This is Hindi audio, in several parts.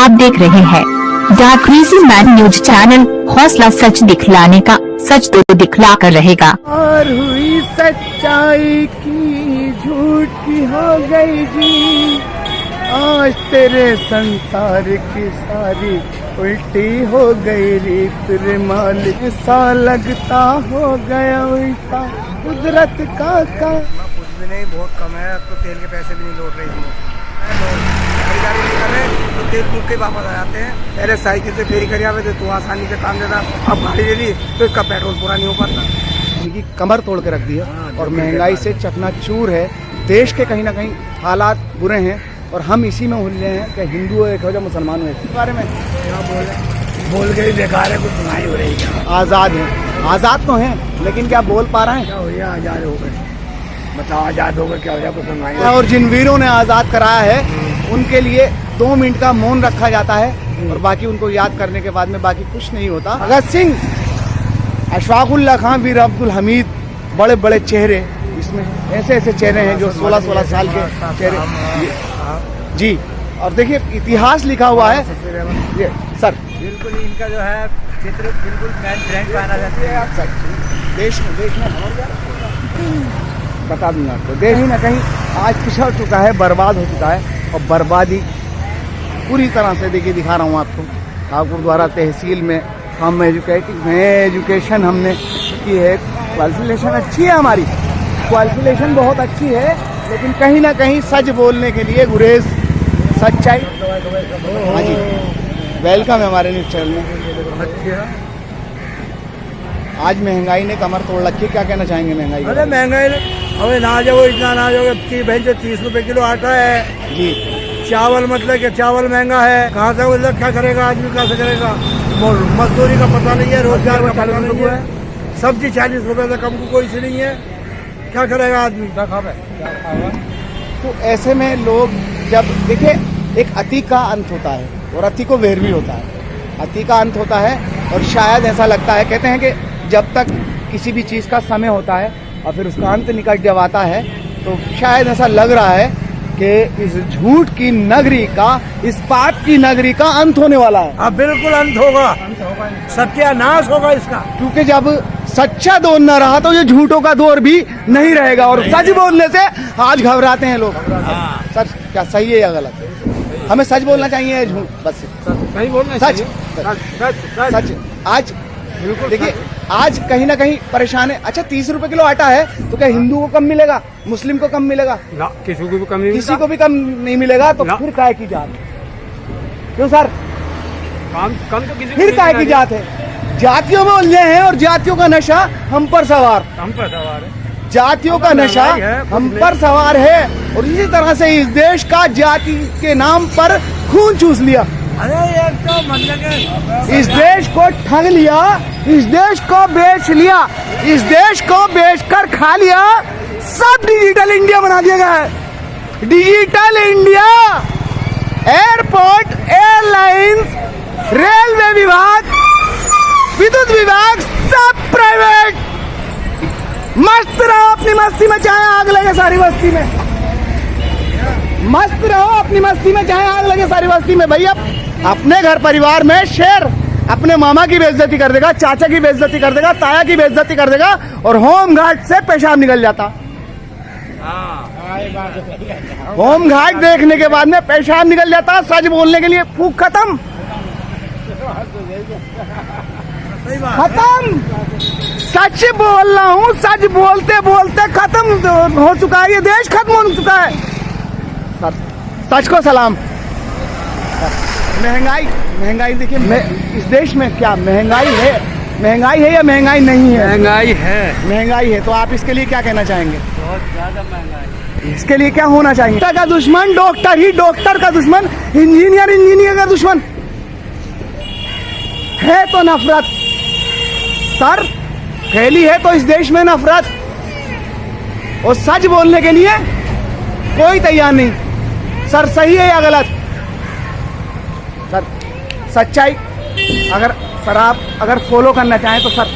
आप देख रहे हैं the crazy man news channel. हौसला सच दिखलाने का, सच तो दिखला कर रहेगा। और हुई सच्चाई की झूठ की हो गई जी, आज तेरे संसार की सारी उल्टी हो गई रीत रे मालिक, सा लगता हो गया उल्टा कुदरत का कुछ भी नहीं, बहुत कम है। अब तो तेल के पैसे भी नहीं लौट रहे इसमें, खरीदारी नहीं कर रहे तो तेल फूक के वापस आ जाते हैं। पहले साइकिल से फेरी कर आवे तो आसानी से काम देता, अब गाड़ी ले ली तो इसका पेट्रोल पूरा नहीं हो पाता। इनकी कमर तोड़ के रख दी है और महंगाई से चकनाचूर है। देश के कहीं ना कहीं हालात बुरे हैं और हम इसी में उलझे हैं कि हिंदू एक हो या मुसलमान हो। इस बारे में बोल के ही बेकार है, कुछ सुनाई हो रही है। आज़ाद हैं, आज़ाद तो हैं लेकिन क्या बोल पा रहे हैं? क्या हो गया, आज़ाद हो गए, बताओ आज़ाद हो गए क्या हो गया, कुछ सुनाई। और जिन वीरों ने आज़ाद कराया है उनके लिए 2 मिनट का मौन रखा जाता है और बाकी उनको याद करने के बाद में बाकी कुछ नहीं होता। भगत सिंह, अशफाकुल्ला खां, वीर अब्दुल हमीद, बड़े बड़े चेहरे, इसमें ऐसे ऐसे चेहरे हैं जो 16-16 साल के चेहरे जी। और देखिए इतिहास लिखा हुआ है ये सर, बिल्कुल इनका जो है चित्र बिल्कुल ब्रांड पहना जाती है। सर देश में बता दूंगा आपको, देश ही ना कहीं आज पिछड़ चुका है, बर्बाद हो चुका है। और बर्बादी पूरी तरह से देखिए दिखा रहा हूँ आपको। ठाकुर द्वारा तहसील में हम एजुकेशन हमने की है, क्वालिफिकेशन अच्छी है, हमारी क्वालिफिकेशन बहुत अच्छी है, लेकिन कहीं ना कहीं सच बोलने के लिए गुरेज, सच्चाई। हाँ जी, वेलकम है हमारे न्यूज़ चैनल में। आज महंगाई ने कमर तोड़ रखी, क्या कहना चाहेंगे महंगाई? अरे महंगाई अबे ना जाओ, इतना ना जाओ, बहन 30 रुपए किलो आटा है जी। चावल मतलब कि चावल महंगा है, कहाँ से मतलब क्या करेगा आदमी, कैसे करेगा? मजदूरी का पता नहीं है, रोजगार का पता नहीं है, सब्जी 40 रुपए से कम को कोई सी नहीं है, क्या करेगा आदमी? तो ऐसे में लोग जब देखिए, एक अति का अंत होता है और अति को वैर भी होता है। अति का अंत होता है और शायद ऐसा लगता है, कहते हैं कि जब तक किसी भी चीज़ का समय होता है और फिर उसका अंत निकट जब आता है तो शायद ऐसा लग रहा है कि इस झूठ की नगरी का, इस पाप की नगरी का अंत होने वाला है। अब बिल्कुल अंत होगा, सत्यानाश होगा इसका। क्योंकि जब सच्चा दौर न रहा तो ये झूठों का दौर भी नहीं रहेगा और सच बोलने से आज घबराते हैं लोग। सच क्या सही है या गलत? हमें सच बोलना चाहिए या झूठ? बस सही बोलना, सच सच। आज देखिए, आज कहीं ना कहीं परेशान है। अच्छा 30 रुपए किलो आटा है तो क्या हिंदू को कम मिलेगा, मुस्लिम को कम मिलेगा? ना, किसी को भी कम नहीं, किसी को भी कम नहीं मिलेगा। तो फिर काय की जात? क्यों सर? कम तो किसी फिर काय की जात है? जातियों में उलझे हैं और जातियों का नशा हम पर सवार है। जातियों का नशा हम पर सवार है और इसी तरह से इस देश का जाति के नाम पर खून चूस लिया। अरे ये तो मतलब इस देश को ठग लिया, इस देश को बेच लिया, इस देश को बेचकर खा लिया। सब डिजिटल इंडिया बना दिया गया है। Digital India, airport, airlines, railway विभाग, विद्युत विभाग, सब प्राइवेट। मस्त रहो अपनी मस्ती में, चाहे आग लगे सारी बस्ती में। मस्त रहो अपनी मस्ती में, चाहे आग लगे सारी बस्ती में। भैया अपने घर परिवार में शेर अपने मामा की बेइज्जती कर देगा, चाचा की बेइज्जती कर देगा, ताया की बेइज्जती कर देगा और होम गार्ड से पेशाब निकल जाता। होम गार्ड देखने के बाद में पेशाब निकल जाता। सच बोलने के लिए फूक खत्म, खत्म। सच बोल रहा हूँ, सच बोलते बोलते खत्म हो चुका है ये देश, खत्म हो चुका है। सच को सलाम। महंगाई देखिए, इस देश में क्या महंगाई है? महंगाई है या महंगाई नहीं है? महंगाई है। तो आप इसके लिए क्या कहना चाहेंगे? बहुत ज्यादा महंगाई। इसके लिए क्या होना चाहिए? डॉक्टर का दुश्मन डॉक्टर ही, डॉक्टर का दुश्मन इंजीनियर, इंजीनियर का दुश्मन है तो नफरत। सर फैली है तो इस देश में नफरत और सच बोलने के लिए कोई तैयार नहीं। सर सही है या गलत? सर सच्चाई अगर फॉलो करना चाहें तो सर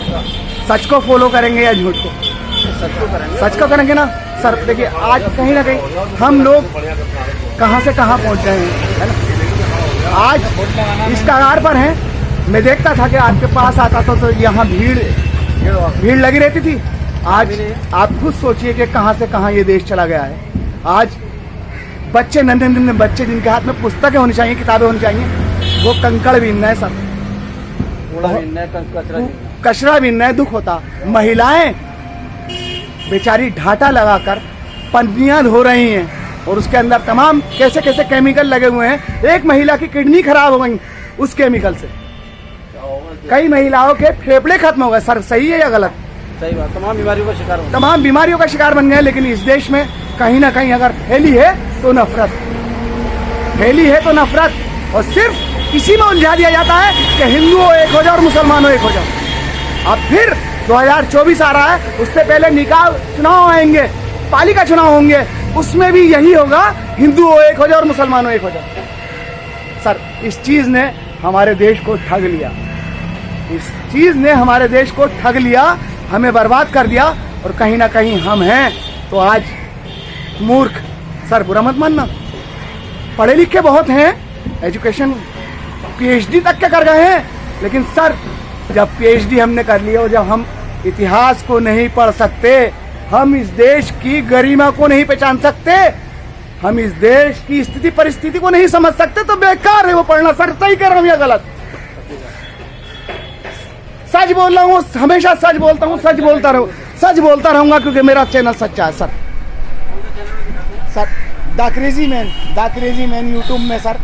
सच को फॉलो करेंगे या झूठ को? सच को करेंगे ना सर। देखिए आज कहीं ना कहीं हम लोग कहां से कहां पहुंच रहे हैं, है ना? आज इस कगार पर हैं। मैं देखता था कि आपके पास आता था तो यहाँ भीड़ लगी रहती थी। आज आप खुद सोचिए कि कहाँ से कहाँ ये देश चला गया है। आज बच्चे, नन्हे बच्चे जिनके हाथ में पुस्तकें होनी चाहिए, किताबें होनी चाहिए, वो कंकड़ बीनना है सर, कचरा बीनना है। दुख होता। महिलाएं बेचारी ढाटा लगाकर पन्नियां धो रही हैं और उसके अंदर तमाम कैसे कैसे केमिकल लगे हुए हैं। एक महिला की किडनी खराब हो गई उस केमिकल से, कई महिलाओं के फेफड़े खत्म हो गए। सर सही है या गलत? सही बात। तमाम बीमारियों का शिकार बन गए। लेकिन इस देश में कहीं ना कहीं अगर फैली है तो नफरत, और सिर्फ इसी में उलझा दिया जाता है कि हिंदुओं एक हो जाओ और मुसलमानों एक हो जाओ। अब फिर 2024 आ रहा है, उससे पहले निकाय चुनाव आएंगे, पालिका चुनाव होंगे, उसमें भी यही होगा, हिंदुओं एक हो जाओ और मुसलमानों एक हो जाओ। सर इस चीज ने हमारे देश को ठग लिया, हमें बर्बाद कर दिया। और कहीं ना कहीं हम हैं तो आज मूर्ख। सर बुरा मत मानना, पढ़े लिखे बहुत हैं, एजुकेशन PhD तक के कर गए हैं, लेकिन सर जब PhD हमने कर लिया और जब हम इतिहास को नहीं पढ़ सकते, हम इस देश की गरिमा को नहीं पहचान सकते, हम इस देश की स्थिति परिस्थिति को नहीं समझ सकते, तो बेकार है वो पढ़ना। सर सही कह रहा हूं या गलत? सच बोल रहा हूँ, हमेशा सच बोलता हूँ, सच बोलता रहूंगा क्योंकि मेरा चैनल सच्चा है। Sir the crazy man YouTube में सर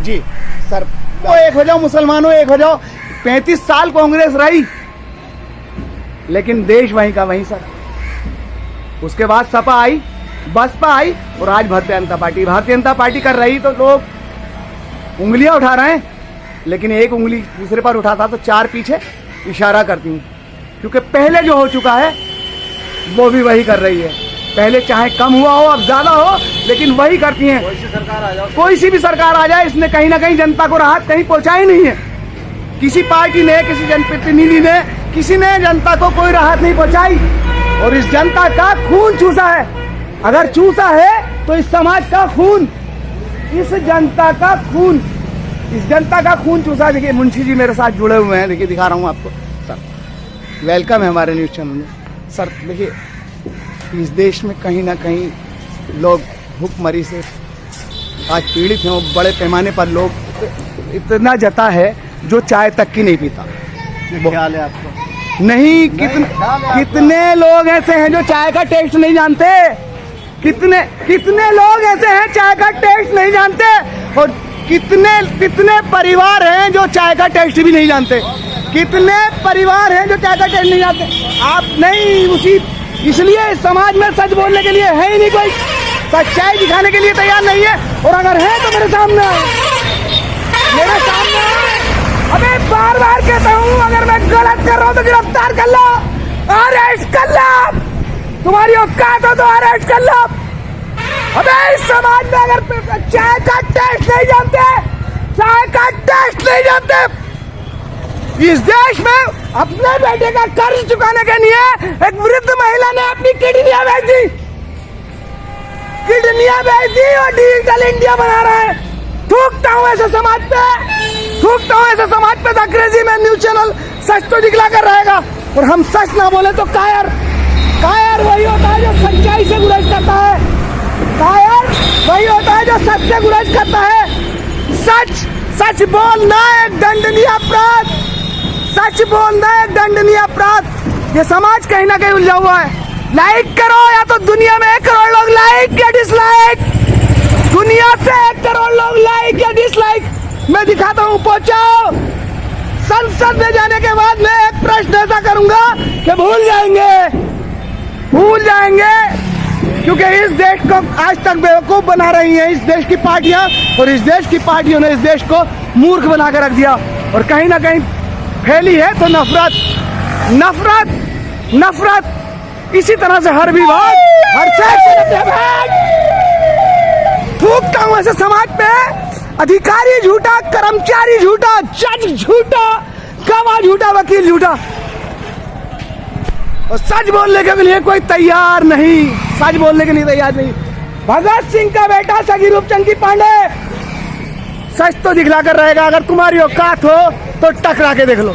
जी। सर वो एक हो जाओ, मुसलमानों एक हो जाओ। 35 साल कांग्रेस रही, लेकिन देश वहीं का वहीं। सर उसके बाद सपा आई, बसपा आई और आज भारतीय जनता पार्टी कर रही, तो लोग उंगलियां उठा रहे हैं, लेकिन एक उंगली दूसरे पर उठाता तो 4 पीछे इशारा करती हूँ, क्योंकि पहले जो हो चुका है वो भी वही कर रही है। पहले चाहे कम हुआ हो, अब ज्यादा हो, लेकिन वही करती हैं। कोई सी भी सरकार आ जाए, इसने कहीं ना कहीं जनता को राहत कहीं पहुंचाई नहीं है। किसी पार्टी ने, किसी जनप्रतिनिधि ने, किसी ने जनता को कोई राहत नहीं पहुंचाई। और इस जनता का खून चूसा है। अगर चूसा है तो इस समाज का खून, इस जनता का खून चूसा। देखिए मुंशी जी मेरे साथ जुड़े हुए हैं, देखिए दिखा रहा हूँ आपको। सर वेलकम है हमारे न्यूज़ चैनल में। सर देखिए इस देश में कहीं ना कहीं लोग भूखमरी से आज पीड़ित हैं। और बड़े पैमाने पर लोग इतना जता है जो चाय तक की नहीं पीता। ख्याल है आपको? नहीं, कितने लोग ऐसे हैं जो चाय का टेस्ट नहीं जानते। कितने लोग ऐसे हैं चाय का टेस्ट नहीं जानते, और कितने परिवार हैं जो चाय का टेस्ट भी नहीं जानते। कितने परिवार हैं जो चाय का टेस्ट नहीं जानते। आप नहीं इसलिए इस समाज में सच बोलने के लिए है ही नहीं कोई, सच्चाई दिखाने के लिए तैयार नहीं है। और अगर है तो मेरे सामने आए। अबे बार कहता हूँ, अगर मैं गलत कर रहा हूँ तो गिरफ्तार कर लो, अरेस्ट कर लो, तुम्हारी औकात हो तो अरेस्ट कर लो। अबे इस समाज में अगर चाय का टेस्ट नहीं जानते, इस देश में अपने बेटे का कर्ज चुकाने के लिए एक वृद्ध महिला ने अपनी किडनियां बेच दी और डिजिटल इंडिया बना रहा है। थूकता हूँ ऐसे समाज पे the crazy man news channel सच तो दिखला कर रहेगा। और हम सच ना बोले तो कायर वही होता है जो सच्चाई से गुरेज करता है। वही होता है जो सच से गुरेज करता है। सच बोलना एक दंडनीय अपराध। ये समाज कहीं ना कहीं उलझा हुआ है। लाइक करो, या तो दुनिया में 1 करोड़ लोग लाइक या डिसलाइक, दुनिया से 1 करोड़ लोग लाइक या डिसलाइक मैं दिखाता हूँ। पहुंचाओ। संसद में जाने के बाद मैं एक प्रश्न ऐसा करूंगा कि भूल जाएंगे, क्योंकि इस देश को आज तक बेवकूफ बना रही हैं इस देश की पार्टियां, और इस देश की पार्टियों ने इस देश को मूर्ख बना कर रख दिया। और कहीं ना कहीं फैली है तो नफरत। इसी तरह से हर विभाग, हर थूकता हूं ऐसे समाज पे। अधिकारी झूठा, कर्मचारी झूठा, जज झूठा, गवाह झूठा, वकील झूठा, और सच बोलने के लिए कोई तैयार नहीं। भगत सिंह का बेटा सगी रूपचंद की पांडे सच तो दिखला कर रहेगा। अगर तुम्हारी औकात हो तो टकरा के देख लो।